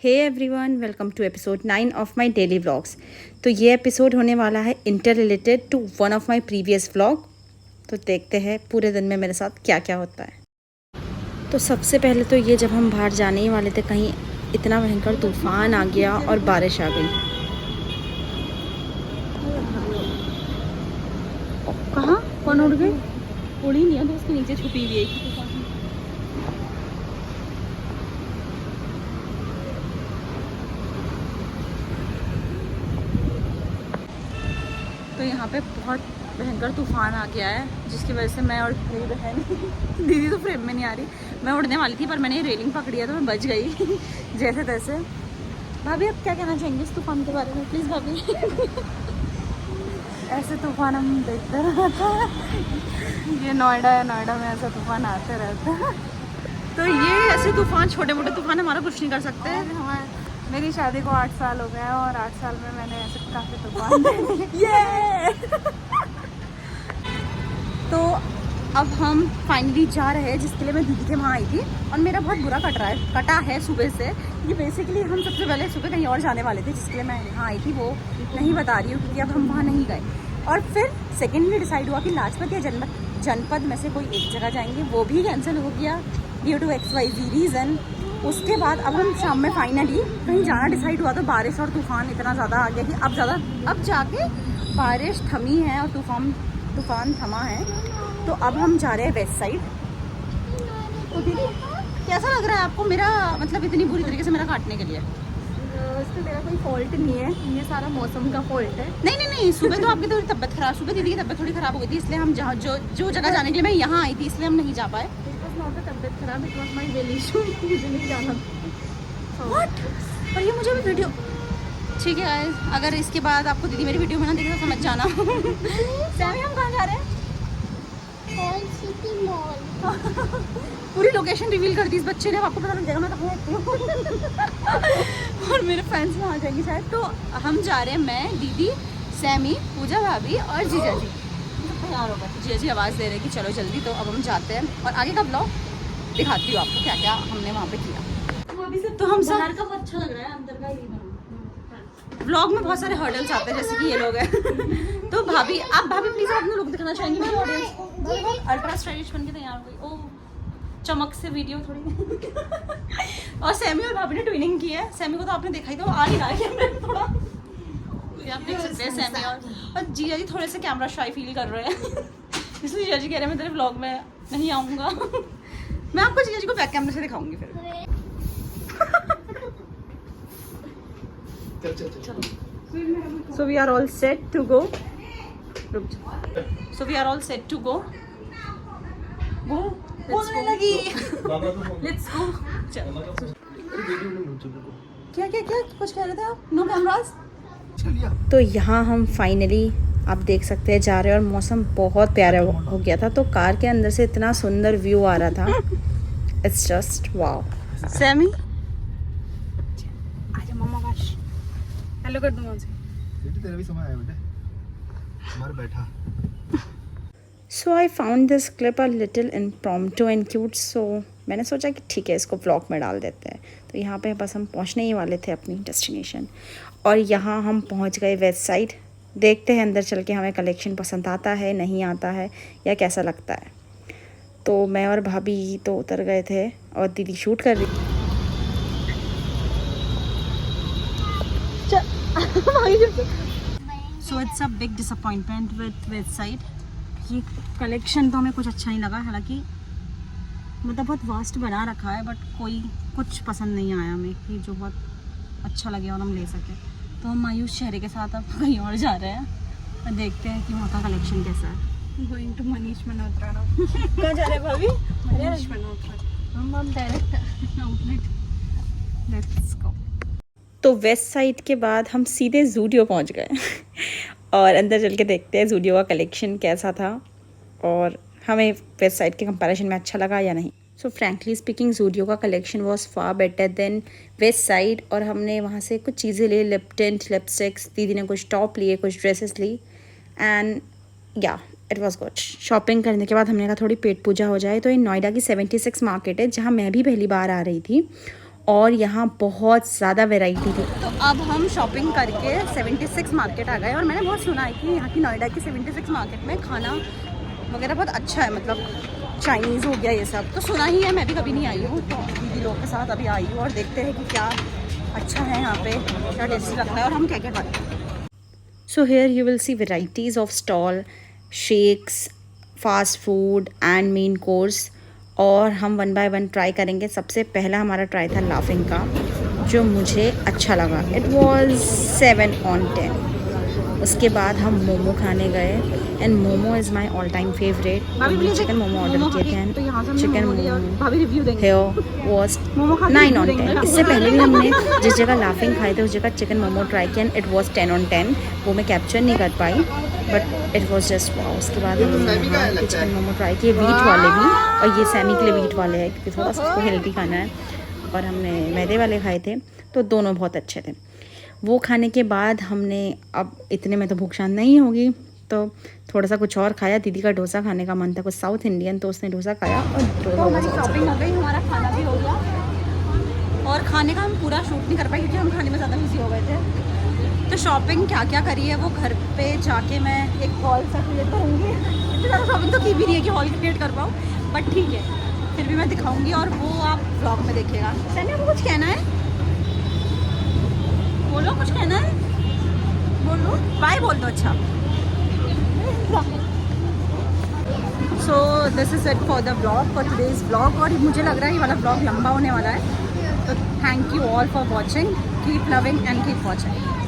Hey everyone, welcome to episode 9 of my daily vlogs. तो ये episode होने वाला है interrelated to one of my previous vlog. तो देखते हैं पूरे दिन में मेरे साथ क्या क्या होता है। तो सबसे पहले तो ये, जब हम बाहर जाने ही वाले थे कहीं, इतना भयंकर तूफान आ गया और बारिश आ गई। कहाँ कौन उड़ गई? उड़ी नहीं है तो उसके नीचे छुपी हुई है। तो यहाँ पे बहुत भयंकर तूफान आ गया है, जिसकी वजह से मैं और मेरी बहन दीदी तो फ्रेम में नहीं आ रही। मैं उड़ने वाली थी पर मैंने रेलिंग पकड़ी है तो मैं बच गई जैसे तैसे। भाभी आप क्या कहना चाहेंगे इस तूफान के बारे में, प्लीज़ भाभी? ऐसे तूफान हम देखते रहते हैं। ये नोएडा है, नोएडा में ऐसा तूफान आते रहते हैं। तो ये ऐसे तूफान, छोटे मोटे तूफान हमारा कुछ नहीं कर सकते। मेरी शादी को 8 साल हो गए हैं और 8 साल में मैंने ऐसे काफ़ी तूफान ये तो अब हम फाइनली जा रहे हैं, जिसके लिए मैं दीदी के वहाँ आई थी और मेरा बहुत बुरा कटा है सुबह से। ये बेसिकली हम सबसे पहले सुबह कहीं और जाने वाले थे, जिसके लिए मैं यहाँ आई थी, वो नहीं बता रही हूँ क्योंकि अब हम वहाँ नहीं गए। और फिर सेकेंडली डिसाइड हुआ कि लाजपत या जनपद में से कोई एक जगह जाएंगे, वो भी कैंसिल हो गया ड्यू टू XYZ रीज़न। उसके बाद अब हम शाम में फाइनली कहीं जाना डिसाइड हुआ, तो बारिश और तूफान इतना ज़्यादा आ गया कि अब जाके बारिश थमी है और तूफान थमा है। तो अब हम जा रहे हैं वेस्ट साइड। तो दीदी कैसा लग रहा है आपको मेरा, मतलब इतनी बुरी तरीके से मेरा काटने के लिए? इसमें मेरा कोई फॉल्ट नहीं है, ये सारा मौसम का फॉल्ट है। नहीं, सुबह तो आपकी थोड़ी तबीयत खराब, सुबह दीदी की तबीयत थोड़ी खराब हो गई थी, इसलिए हम जहाँ जो जगह जाने के लिए मैं यहाँ आई थी, इसलिए हम नहीं जा पाए। तबीयत खराब, it was my daily issue, मुझे नहीं जाना। व्हाट? और ये मुझे भी वीडियो, ठीक है गाइस, अगर इसके बाद आपको दीदी मेरी वीडियो में ना दिखे तो समझ जाना। सैमी, हम कहाँ जा रहे हैं? City mall. पूरी लोकेशन रिवील कर दी इस बच्चे ने, आपको पता लग जाएगा मैं कहाँ हूँ। और मेरे फ्रेंड्स वहाँ जाएंगे शायद। तो हम जा रहे हैं, मैं, दीदी, सैमी, पूजा भाभी और जीजा जी तैयार हो गए। जीजा जी आवाज़ दे रहे हैं कि चलो जल्दी। तो अब हम जाते हैं और आगे का ब्लॉग दिखाती हूँ आपको क्या क्या हमने वहाँ पे किया। तो हम बाहर का बहुत अच्छा लग रहा है, अंदर का ही व्लॉग में बहुत सारे हर्डल्स आते हैं, जैसे कि ये लोग हैं। तो भाभी प्लीज़ अपने लोग दिखाना चाहेंगे मेरी ऑडियंस। अल्ट्रा स्टाइलिश बन के तैयार हो गई। ओ चमक से वीडियो थोड़ी। और सैमी और भाभी ने ट्विनिंग की है। सैमी को तो आपने देखा ही, तो आ नहीं रहा है कैमरे में थोड़ा, आप देख सकते हैं। सैमी और जीजा जी थोड़े से कैमरा शाई फील कर रहे हैं, इसलिए जीजा जी कह रहे हैं मैं तेरे व्लॉग में नहीं आऊँगा। मैं आपको जीजा जी को बैक कैमरे से दिखाऊंगी फिर। So we are all set to go. So we are all set to go. Go. बोलने लगी। Let's go. चलो। क्या कुछ कह रहे थे आप? No cameras. तो यहाँ हम फाइनली, आप देख सकते हैं, जा रहे हैं और मौसम बहुत प्यारा हो गया था। तो कार के अंदर से इतना सुंदर व्यू आ रहा था, इट्स जस्ट वाओ। सैमी आजा मम्मा वाश हेलो कर दूँ मुझे। तेरा भी समय आया बेटे, हमारे बैठा। So I found this clip a little impromptu and cute, so मैंने सोचा कि ठीक है, इसको व्लॉग में डाल देते हैं। तो यहाँ पे बस हम पहुँचने ही वाले थे अपनी डेस्टिनेशन, और यहाँ हम पहुँच गए वेस्ट साइड। देखते हैं अंदर चल के हमें कलेक्शन पसंद आता है, नहीं आता है, या कैसा लगता है। तो मैं और भाभी तो उतर गए थे और दीदी शूट कर रही। So it's a big disappointment with Westside। ये कलेक्शन तो हमें कुछ अच्छा नहीं लगा, हालांकि मतलब बहुत वास्ट बना रखा है, बट कुछ पसंद नहीं आया हमें कि जो बहुत अच्छा लगे और हम ले सकें। तो हम मायूस चेहरे के साथ अब कहीं और जा रहे हैं और देखते हैं कि वहाँ का कलेक्शन कैसा है। Going to Manish Malhotra. कहाँ जा रहे हैं भाभी? मनीष मल्होत्रा। हम डायरेक्ट आउटलेट। Let's go. तो वेस्ट साइड के बाद हम सीधे ज़ूडियो पहुंच गए और अंदर चल के देखते हैं ज़ूडियो का कलेक्शन कैसा था और हमें वेस्ट साइड के कंपैरिजन में अच्छा लगा या नहीं। सो फ्रैंकली स्पीकिंग, ज़ूडियो का collection was far better than west side. और हमने वहाँ से कुछ चीज़ें ली, लिप टिंट, लिपस्टिक्स, दीदी ने कुछ टॉप लिए, कुछ ड्रेसेस ली, एंड या इट वॉज गुड। शॉपिंग करने के बाद हमने कहा थोड़ी पेट पूजा हो जाए। तो ये नोएडा की 76 मार्केट है, जहाँ मैं भी पहली बार आ रही थी, और यहाँ बहुत ज़्यादा वैरायटी थी। तो अब हम शॉपिंग करके 76 मार्केट आ गए और मैंने बहुत सुना है कि यहाँ की नोएडा की 76 मार्केट में खाना वगैरह बहुत अच्छा है, मतलब चाइनीज़ हो गया ये सब तो सुना ही है। मैं भी कभी नहीं आई हूँ, तो दीदी लोग के साथ अभी आई हूँ और देखते हैं कि क्या अच्छा है यहाँ पे, क्या टेस्टी लगता है और हम क्या क्या खाते हैं। So here you will see varieties of stall, shakes, fast food and main course। और हम 1 by 1 ट्राई करेंगे। सबसे पहला हमारा ट्राई था लाफिंग का, जो मुझे अच्छा लगा। It was 7 on 10। उसके बाद हम मोमो खाने गए and momo is my all time favourite. हमने चिकन मोमो ऑर्डर किए थे and chicken momo here was 9 on 10। इससे पहले भी हमने जिस जगह लाफिंग खाए थे उस जगह चिकन मोमो ट्राई किया एंड इट वॉज 10 on 10। वो मैं कैप्चर नहीं कर पाई but it was just wow. उसके बाद हमने यहाँ के चिकन मोमो ट्राई किए, वीट वाले भी, और ये सैमी के लिए वीट वाले हैं क्योंकि थोड़ा सा उसको हेल्दी खाना है। और हमने मैदे वाले खाए थे, तो दोनों बहुत अच्छे थे। वो खाने के बाद हमने, अब इतने में तो भूख शांत नहीं होगी, तो थोड़ा सा कुछ और खाया। दीदी का डोसा खाने का मन था, कुछ साउथ इंडियन, तो उसने डोसा खाया और तो हमारी शॉपिंग हो गई, हमारा खाना भी हो गया। और खाने का हम पूरा शूट नहीं कर पाए क्योंकि हम खाने में ज़्यादा बिजी हो गए थे। तो शॉपिंग क्या क्या करी है वो घर पे जाके मैं एक हॉल सा क्रिएट करूँगी। इतनी ज़्यादा शॉपिंग तो की भी नहीं है कि हॉल क्रिएट कर पाऊँ, बट ठीक है, फिर भी मैं दिखाऊँगी और वो आप ब्लॉग में देखिएगा। सैनी आपको कुछ कहना है? बोलो, कुछ कहना है? बोलो, बाय बोल दो। अच्छा, so this is it for the blog, for today's blog. और मुझे लग रहा है ये वाला ब्लॉग लंबा होने वाला है, तो thank you all for watching. Keep loving and keep watching.